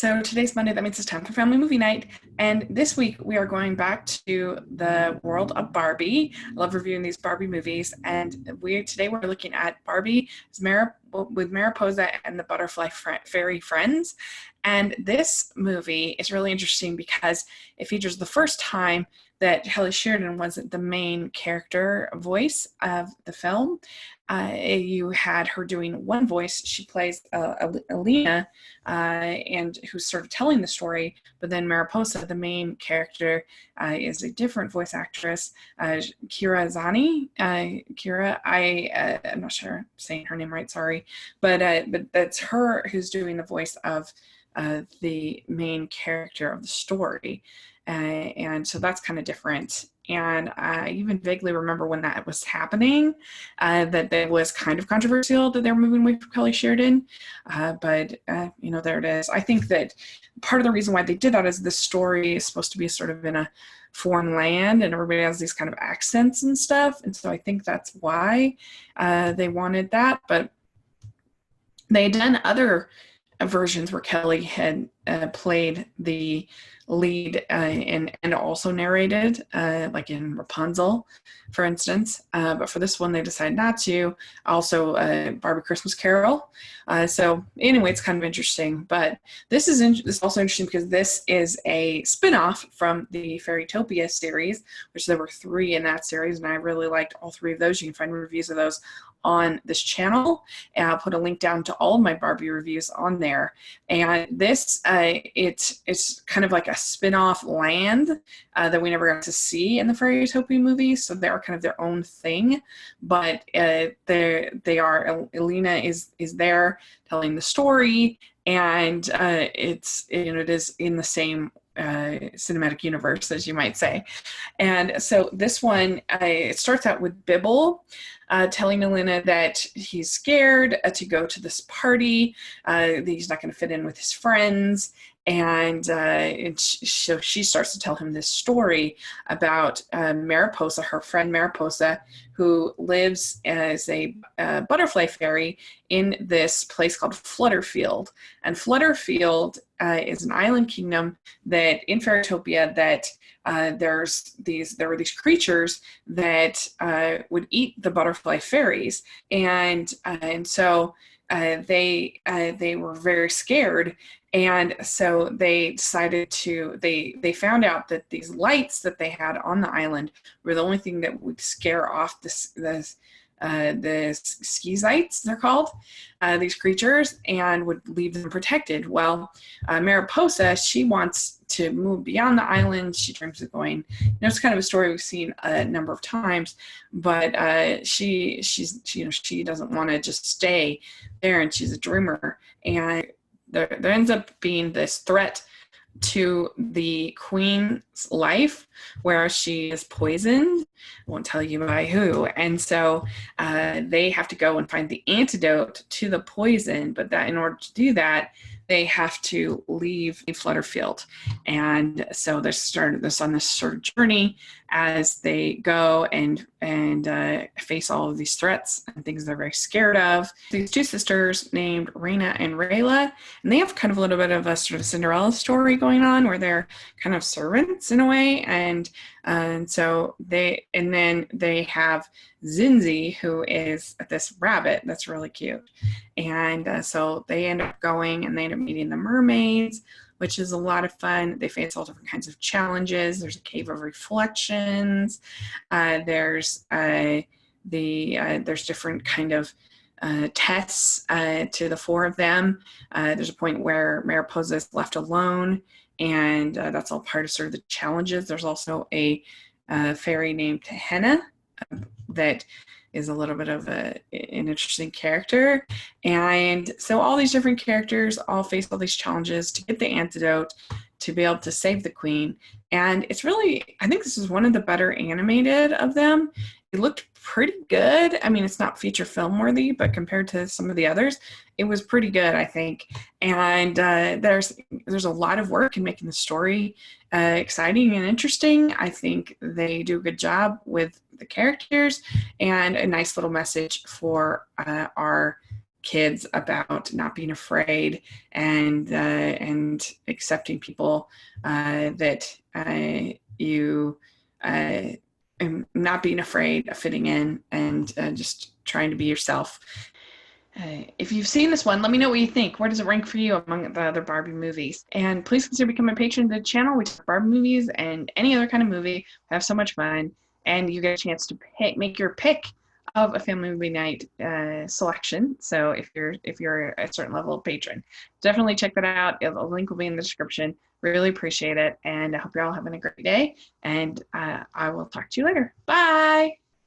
So today's Monday, that means it's time for family movie night. And this week we are going back to the world of Barbie. I love reviewing these Barbie movies. And today we're looking at Barbie with Mariposa and the Butterfly Fairy Friends. And this movie is really interesting because it features the first time that Kelly Sheridan wasn't the main character voice of the film. You had her doing one voice. She plays Alina, and who's sort of telling the story, but then Mariposa, the main character, is a different voice actress, Kira Zani. I'm not sure I'm saying her name right, sorry, but that's her who's doing the voice of the main character of the story. And so that's kind of different. And I even vaguely remember when that was happening, that it was kind of controversial that they were moving away from Kelly Sheridan. But there it is. I think that part of the reason why they did that is the story is supposed to be sort of in a foreign land and everybody has these kind of accents and stuff. And so I think that's why they wanted that. But they had done other versions where Kelly had played the lead and also narrated, like in Rapunzel, for instance. But for this one, they decided not to. Also, Barbie Christmas Carol. So anyway, it's kind of interesting. But this is also interesting because this is a spin-off from the Fairytopia series, which there were 3 in that series, and I really liked all 3 of those. You can find reviews of those on this channel, and I'll put a link down to all of my Barbie reviews on there. And this, it's kind of like a spin-off land that we never got to see in the Fairytopia movies, so they're kind of their own thing. But they are. Alina is there telling the story, and it is in the same cinematic universe, as you might say. And so this one, it starts out with Bibble telling Alina that he's scared to go to this party, that he's not going to fit in with his friends. And so she starts to tell him this story about Mariposa, her friend Mariposa, who lives as a butterfly fairy in this place called Flutterfield. And Flutterfield is an island kingdom that in Fairytopia that there were these creatures that would eat the butterfly fairies, and so they were very scared. And so they decided they found out that these lights that they had on the island were the only thing that would scare off the skeezites, they're called, these creatures, and would leave them protected. Well, Mariposa, she wants to move beyond the island. She dreams of going, it's kind of a story we've seen a number of times, but she doesn't want to just stay there, and she's a dreamer. And there ends up being this threat to the queen's life where she is poisoned. I won't tell you by who. And so they have to go and find the antidote to the poison, but that in order to do that, they have to leave Flutterfield. And so they're started this on this sort of journey as they go and face all of these threats and things they're very scared of. These 2 sisters named Raina and Rayla, and they have kind of a little bit of a sort of Cinderella story going on where they're kind of servants in a way. And so then they have Zinzi, who is this rabbit that's really cute. And so they end up going and they end up meeting the mermaids, which is a lot of fun. They face all different kinds of challenges. There's a cave of reflections. There's different kind of tests to the 4 of them. There's a point where Mariposa is left alone, and that's all part of sort of the challenges. There's also a fairy named Henna that is a little bit of an interesting character. And so all these different characters all face all these challenges to get the antidote to be able to save the queen. And it's really, I think this is one of the better animated of them. It looked pretty good. I mean, it's not feature film worthy, but compared to some of the others, it was pretty good, I think. And there's a lot of work in making the story exciting and interesting. I think they do a good job with the characters and a nice little message for our kids about not being afraid and accepting people that you not being afraid of fitting in and just trying to be yourself. If you've seen this one, let me know what you think. Where does it rank for you among the other Barbie movies? And please consider becoming a patron of the channel. We talk Barbie movies and any other kind of movie. We have so much fun, and you get a chance to make your pick of a family movie night selection. So if you're a certain level of patron, definitely check that out. The link will be in the description. Really appreciate it, and I hope you're all having a great day. And I will talk to you later. Bye.